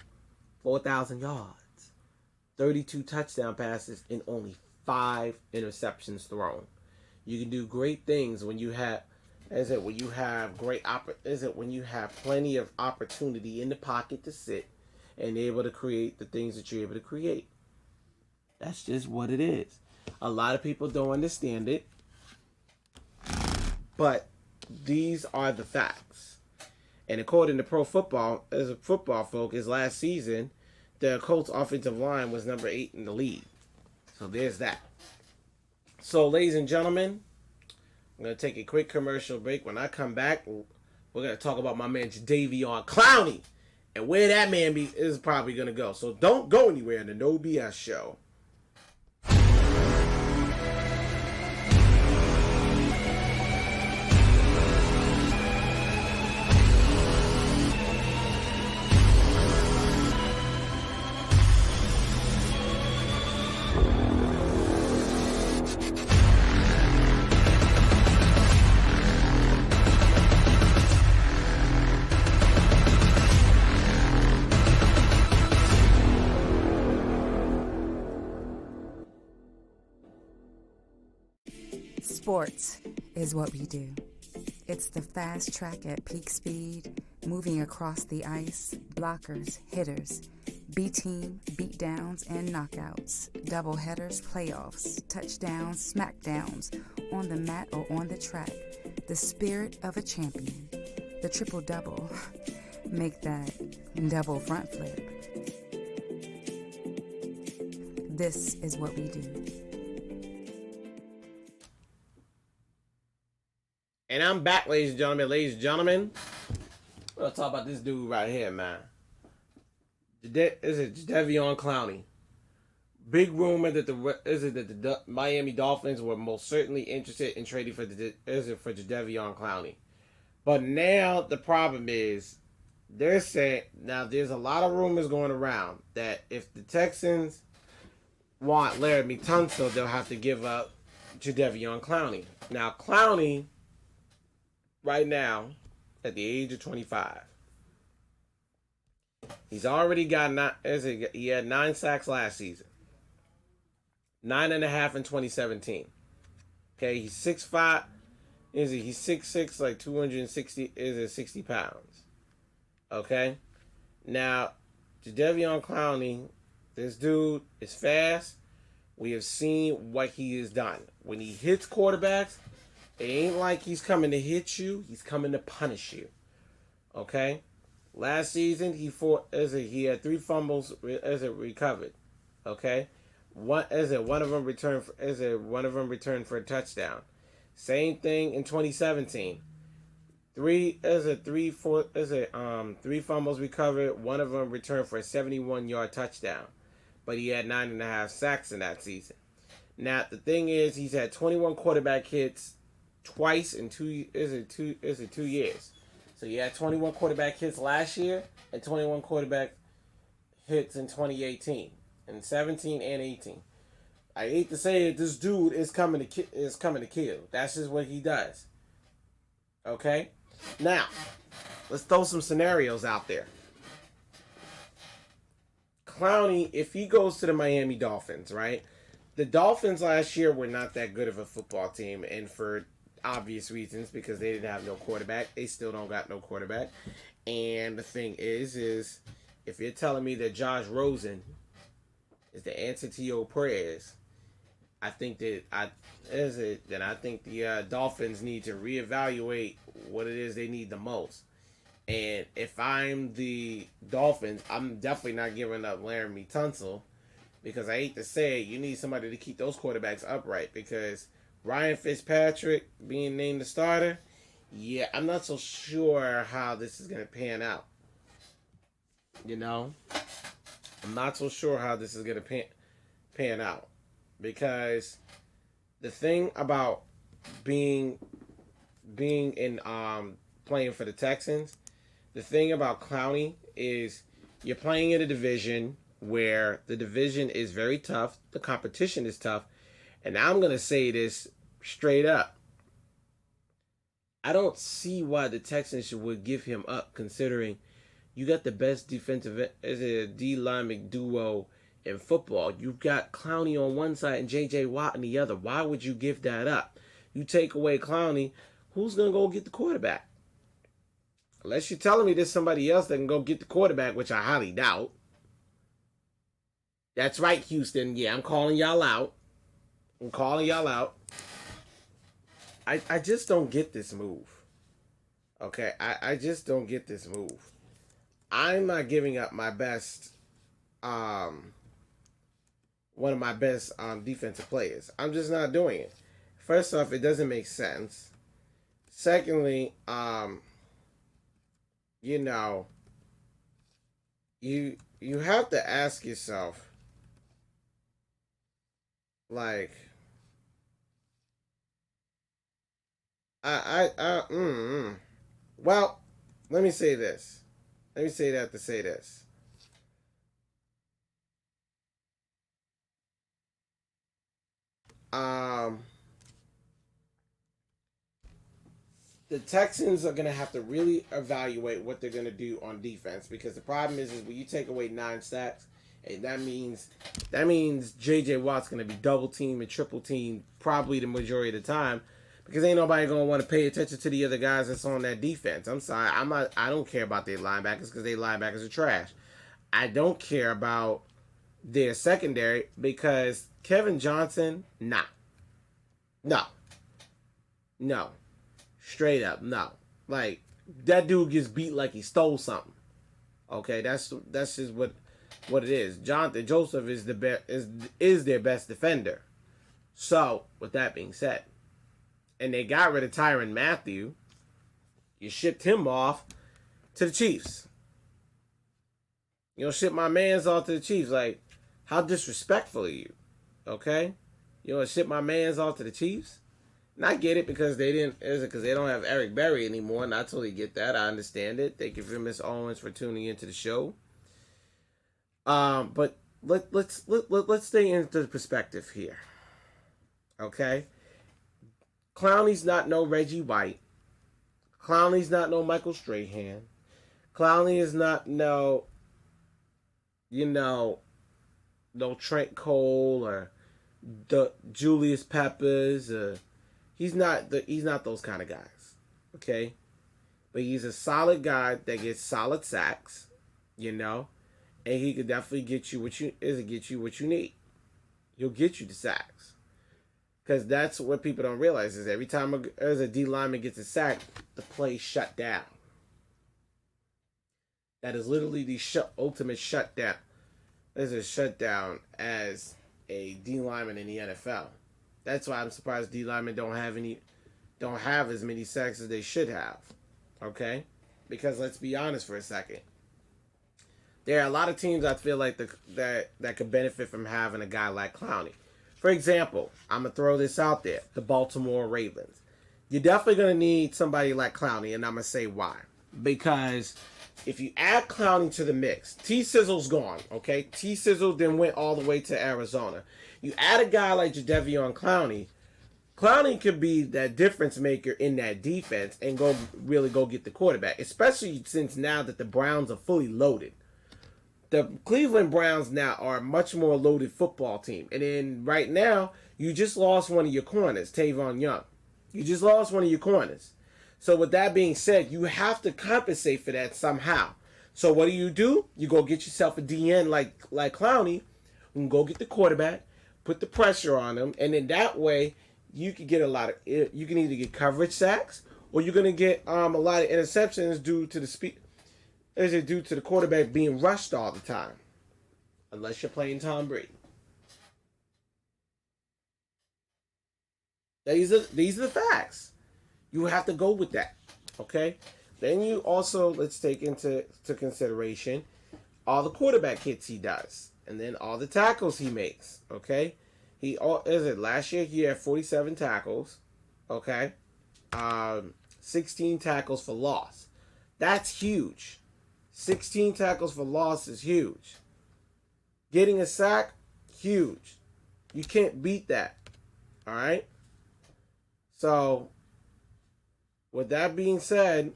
4,000 yards, 32 touchdown passes, and only 5 interceptions thrown. You can do great things when you have plenty of opportunity in the pocket to sit and able to create the things that you're able to create. That's just what it is. A lot of people don't understand it, but these are the facts. And according to Pro Football, as a football focus, last season, the Colts offensive line was number 8 in the league. So there's that. So, ladies and gentlemen, I'm going to take a quick commercial break. When I come back, we're going to talk about my man Jadeveon Clowney and where that man is probably going to go. So don't go anywhere in the No BS Show. Sports is what we do. It's the fast track at peak speed, moving across the ice, blockers, hitters, B-team, beatdowns, and knockouts, doubleheaders, playoffs, touchdowns, smackdowns, on the mat or on the track. The spirit of a champion. The triple-double. Make that double front flip. This is what we do. And I'm back, ladies and gentlemen. Ladies and gentlemen, we're going to talk about this dude right here, man. Jadeveon Clowney. Big rumor that the Miami Dolphins were most certainly interested in trading for Jadeveon Clowney. But now the problem is, they're saying, now there's a lot of rumors going around that if the Texans want Laramie Tunsil, they'll have to give up Jadeveon Clowney. Now, Clowney, right now, at the age of 25, he's already got he had 9 sacks last season, 9.5 in 2017. Okay, he's 6'5". He's 6'6", like 60 pounds. Okay, now Jadeveon Clowney, this dude is fast. We have seen what he has done when he hits quarterbacks. It ain't like he's coming to hit you. He's coming to punish you. Okay? Last season, he had 3 fumbles recovered. Okay? One of them returned for a touchdown. Same thing in 2017. 3 fumbles recovered. One of them returned for a 71-yard touchdown. But he had 9.5 sacks in that season. Now, the thing is, he's had 21 quarterback hits twice in 2 years. So he had 21 quarterback hits last year and 21 quarterback hits in 2018, in 17 and 18. I hate to say it, this dude is coming to kill. That's just what he does. Okay? Now, let's throw some scenarios out there. Clowney, if he goes to the Miami Dolphins, right? The Dolphins last year were not that good of a football team, and for obvious reasons, because they didn't have no quarterback. They still don't got no quarterback. And the thing is if you're telling me that Josh Rosen is the answer to your prayers, I think the Dolphins need to reevaluate what it is they need the most. And if I'm the Dolphins, I'm definitely not giving up Laramie Tunsil, because I hate to say it, you need somebody to keep those quarterbacks upright, because Ryan Fitzpatrick being named the starter, yeah, I'm not so sure how this is going to pan out. You know? I'm not so sure how this is going to pan out. Because the thing about being in playing for the Texans, the thing about Clowney is you're playing in a division where the division is very tough, the competition is tough, and I'm going to say this straight up. I don't see why the Texans would give him up, considering you got the best defensive D lineman duo in football. You've got Clowney on one side and J.J. Watt on the other. Why would you give that up? You take away Clowney, who's going to go get the quarterback? Unless you're telling me there's somebody else that can go get the quarterback, which I highly doubt. That's right, Houston. Yeah, I'm calling y'all out. I just don't get this move. Okay, I just don't get this move. I'm not giving up my best, one of my best defensive players. I'm just not doing it. First off, it doesn't make sense. Secondly, you know, you have to ask yourself, like, well, let me say this. Let me say that to say this. The Texans are going to have to really evaluate what they're going to do on defense, because the problem is when you take away 9 sacks, and that means J.J. Watt's going to be double teamed and triple teamed probably the majority of the time, because ain't nobody going to want to pay attention to the other guys that's on that defense. I'm sorry. I don't care about their linebackers, because their linebackers are trash. I don't care about their secondary, because Kevin Johnson, nah. No. Straight up, no. Like, that dude gets beat like he stole something. Okay, that's just what it is. Jonathan Joseph is their best defender. So, with that being said, and they got rid of Tyrann Mathieu, you shipped him off to the Chiefs. You know, ship my mans off to the Chiefs. Like, how disrespectful are you? Okay? You know, ship my mans off to the Chiefs? And I get it, because they don't have Eric Berry anymore, and I totally get that. I understand it. Thank you for Miss Owens for tuning into the show. But let's stay into the perspective here. Okay? Clowney's not no Reggie White. Clowney's not no Michael Strahan. Clowney is not no Trent Cole or the Julius Peppers. He's not those kind of guys, okay? But he's a solid guy that gets solid sacks, you know, and he could definitely get you what you need. He'll get you the sacks, because that's what people don't realize is every time a D lineman gets a sack, the play's shut down. That is literally the ultimate shutdown. There's a shutdown as a D lineman in the NFL. That's why I'm surprised D linemen don't have as many sacks as they should have. Okay? Because let's be honest for a second. There are a lot of teams I feel like that could benefit from having a guy like Clowney. For example, I'm going to throw this out there. The Baltimore Ravens. You're definitely going to need somebody like Clowney, and I'm going to say why. Because if you add Clowney to the mix, T-Sizzle's gone, okay? T-Sizzle then went all the way to Arizona. You add a guy like Jadeveon Clowney, Clowney could be that difference maker in that defense and really go get the quarterback, especially since now that the Browns are fully loaded. The Cleveland Browns now are a much more loaded football team. And then right now, you just lost one of your corners, Tavon Young. You just lost one of your corners. So with that being said, you have to compensate for that somehow. So what do? You go get yourself a DN like Clowney, who can go get the quarterback, put the pressure on him, and then that way you can get you can either get coverage sacks or you're gonna get a lot of interceptions due to the speed. Is it due to the quarterback being rushed all the time? Unless you're playing Tom Brady. These are the facts. You have to go with that. Okay? Then you also, let's take into consideration all the quarterback hits he does. And then all the tackles he makes. Okay? Last year he had 47 tackles. Okay? 16 tackles for loss. That's huge. 16 tackles for loss is huge. Getting a sack, huge. You can't beat that. All right? So, with that being said,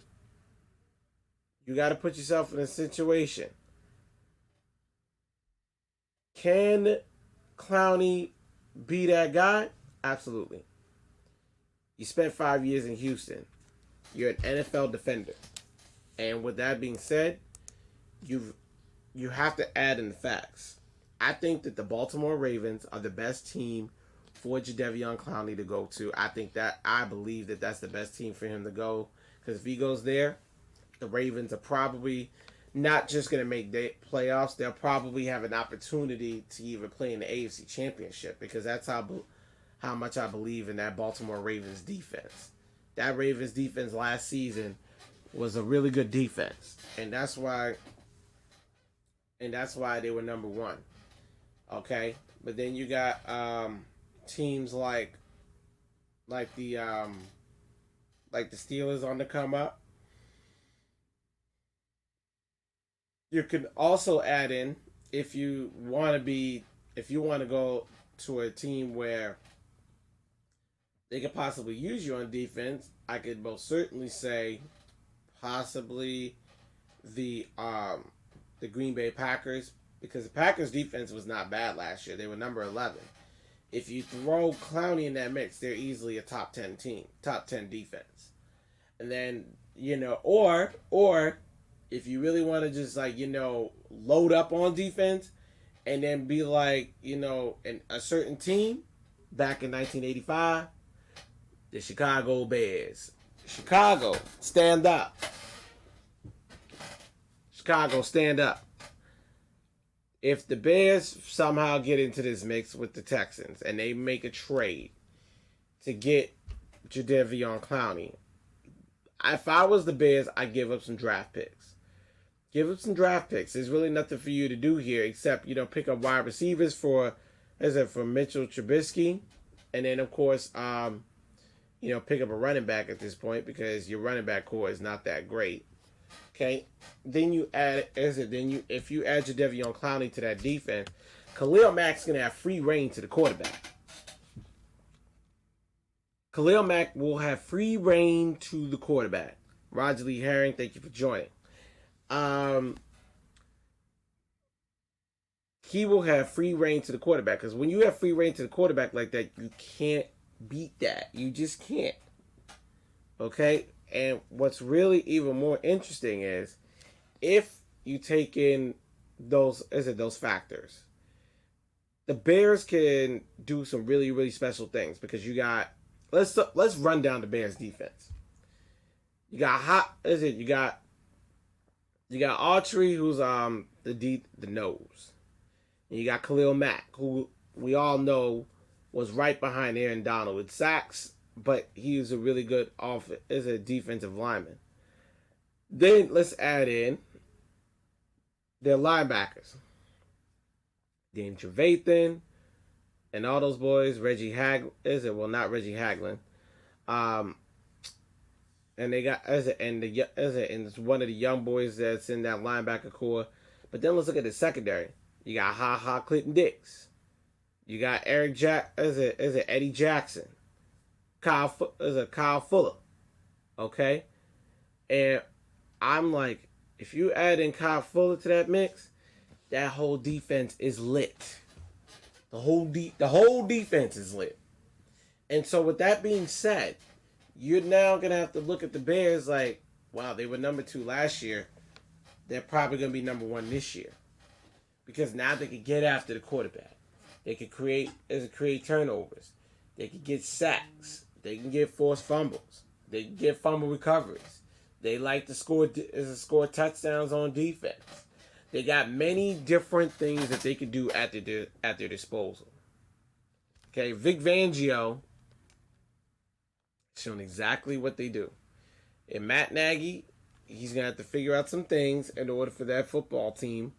you got to put yourself in a situation. Can Clowney be that guy? Absolutely. You spent 5 years in Houston. You're an NFL defender. And with that being said, you have to add in the facts. I think that the Baltimore Ravens are the best team for Jadeveon Clowney to go to. I believe that that's the best team for him to go. Because if he goes there, the Ravens are probably not just going to make the playoffs. They'll probably have an opportunity to even play in the AFC Championship. Because that's how much I believe in that Baltimore Ravens defense. That Ravens defense last season was a really good defense. And that's why they were number one. Okay? But then you got teams like the Steelers on the come up. You can also add in if you want to go to a team where they could possibly use you on defense, I could most certainly say possibly the Green Bay Packers, because the Packers defense was not bad last year. They were number 11. If you throw Clowney in that mix, they're easily a top 10 team, top 10 defense. And then, or if you really want to just load up on defense and then be in a certain team back in 1985, the Chicago Bears. Chicago, stand up. Chicago, stand up. If the Bears somehow get into this mix with the Texans and they make a trade to get Jadeveon Clowney, if I was the Bears, I'd give up some draft picks. Give up some draft picks. There's really nothing for you to do here except, pick up wide receivers for Mitchell Trubisky. And then, of course, pick up a running back at this point because your running back core is not that great. Okay, then if you add Jadeveon Clowney to that defense, Khalil Mack's gonna have free reign to the quarterback. Khalil Mack will have free reign to the quarterback. Roger Lee Herring, thank you for joining. He will have free reign to the quarterback because when you have free reign to the quarterback like that, you can't beat that. You just can't. Okay. And what's really even more interesting is if you take in those factors, the Bears can do some really, really special things because you got let's run down the Bears defense. You got Autry, who's the nose. And you got Khalil Mack, who we all know was right behind Aaron Donald with sacks. But he was a really good defensive lineman. Then let's add in their linebackers. Dane Trevathan and all those boys, Reggie Haglin. Well, not Reggie Haglin. And they got and it's one of the young boys that's in that linebacker core. But then let's look at the secondary. You got Clinton Dix. You got Eddie Jackson. Kyle Fuller. Okay? And I'm like, if you add in Kyle Fuller to that mix, that whole defense is lit. The whole defense is lit. And so with that being said, you're now going to have to look at the Bears like, wow, they were number 2 last year. They're probably going to be number 1 this year. Because now they can get after the quarterback. They can create turnovers. They can get sacks. They can get forced fumbles. They can get fumble recoveries. They like to score touchdowns on defense. They got many different things that they could do at their disposal. Okay, Vic Fangio shown exactly what they do. And Matt Nagy, he's going to have to figure out some things in order for that football team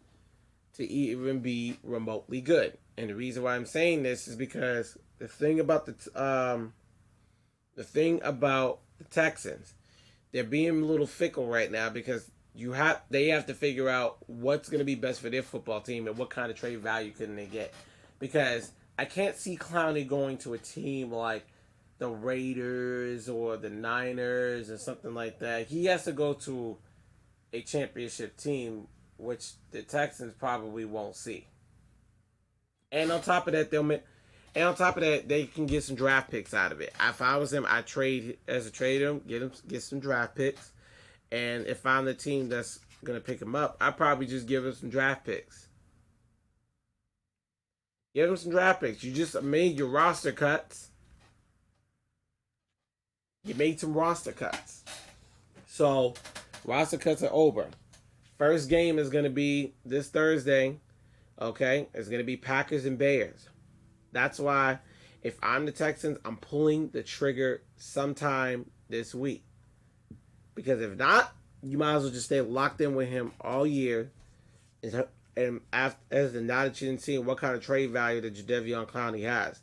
to even be remotely good. And the reason why I'm saying this is because the thing about the Texans, they're being a little fickle right now because they have to figure out what's going to be best for their football team and what kind of trade value can they get. Because I can't see Clowney going to a team like the Raiders or the Niners or something like that. He has to go to a championship team, which the Texans probably won't see. And on top of that, they can get some draft picks out of it. If I was him, I'd trade him, get some draft picks. And if I'm the team that's gonna pick him up, I'd probably just give him some draft picks. Give him some draft picks. You just made your roster cuts. You made some roster cuts. So, roster cuts are over. First game is going to be this Thursday. Okay? It's going to be Packers and Bears. That's why, if I'm the Texans, I'm pulling the trigger sometime this week. Because if not, you might as well just stay locked in with him all year. And as the knowledge and seeing what kind of trade value that Jadeveon Clowney has.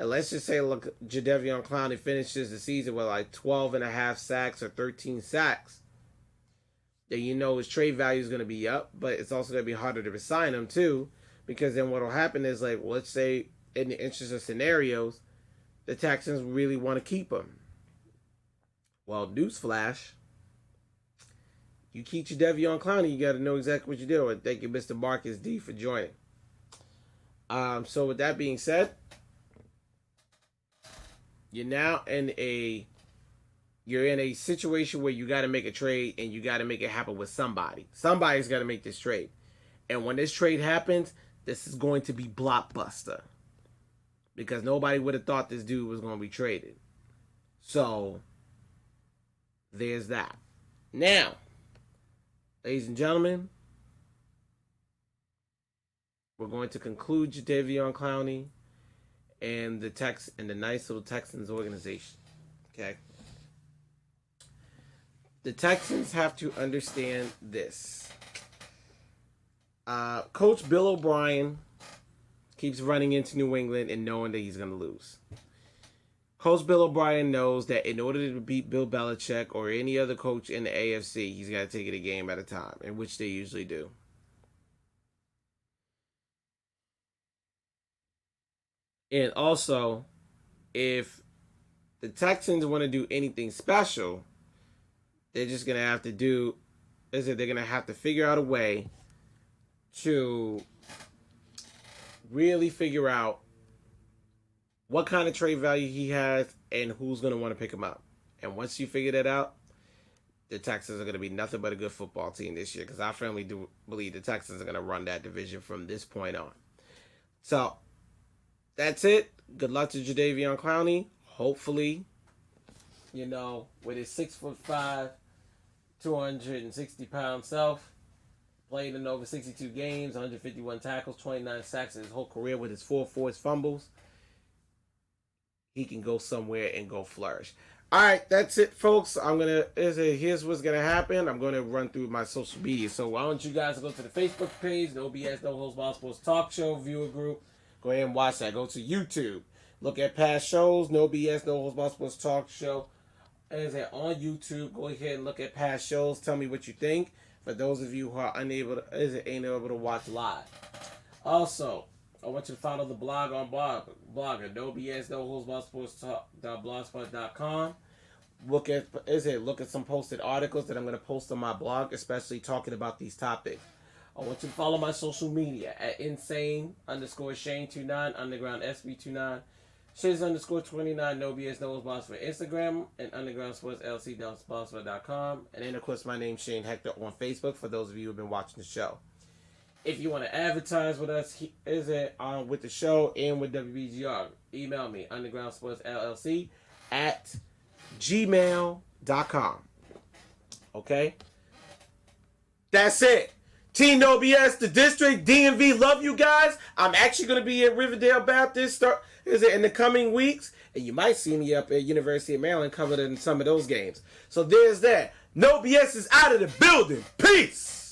And let's just say, look, Jadeveon Clowney finishes the season with like 12.5 sacks or 13 sacks. Then you know his trade value is going to be up, but it's also going to be harder to resign him too. Because then what will happen is, like, let's say in the interest of scenarios, the Texans really want to keep him. Well, newsflash, you keep Jadeveon Clowney, you got to know exactly what you're doing. Thank you, Mr. Marcus D, for joining. So with that being said, you're now in a situation where you got to make a trade and you got to make it happen with somebody. Somebody's got to make this trade. And when this trade happens, this is going to be blockbuster. Because nobody would have thought this dude was going to be traded. So, there's that. Now, ladies and gentlemen, we're going to conclude Jadeveon Clowney and the nice little Texans organization. Okay? The Texans have to understand this. Coach Bill O'Brien keeps running into New England and knowing that he's going to lose. Coach Bill O'Brien knows that in order to beat Bill Belichick or any other coach in the AFC, he's got to take it a game at a time, in which they usually do. And also, if the Texans want to do anything special, they're just going to have to they're going to have to figure out a way to really figure out what kind of trade value he has and who's going to want to pick him up. And once you figure that out, the Texans are going to be nothing but a good football team this year, because I firmly do believe the Texans are going to run that division from this point on. So, that's it. Good luck to Jadeveon Clowney. Hopefully, with his 6'5", 260-pound self, played in over 62 games, 151 tackles, 29 sacks in his whole career with his 4 forced fumbles, he can go somewhere and go flourish. All right, that's it, folks. Here's what's going to happen. I'm going to run through my social media. So why don't you guys go to the Facebook page, No BS, No Holds Barred Sports Talk Show viewer group. Go ahead and watch that. Go to YouTube. Look at past shows, No BS, No Holds Barred Sports Talk Show. On YouTube, go ahead and look at past shows. Tell me what you think. For those of you who are ain't able to watch live. Also, I want you to follow the blog on Blogger, no BS, no holds barred sports talk.blogspot.com. Look at some posted articles that I'm going to post on my blog, especially talking about these topics. I want you to follow my social media at insane_Shane29, underground SB29, Shiz_29, no BS, no holds barred for Instagram, and underground sports LC.blogspot.com. And then, of course, my name's Shane Hector on Facebook for those of you who have been watching the show. If you want to advertise with us, with the show and with WBGR, email me, undergroundsportsllc at gmail.com. Okay? That's it. Team No BS, the district, DMV, love you guys. I'm actually going to be at Riverdale Baptist in the coming weeks. And you might see me up at University of Maryland covering some of those games. So there's that. No BS is out of the building. Peace.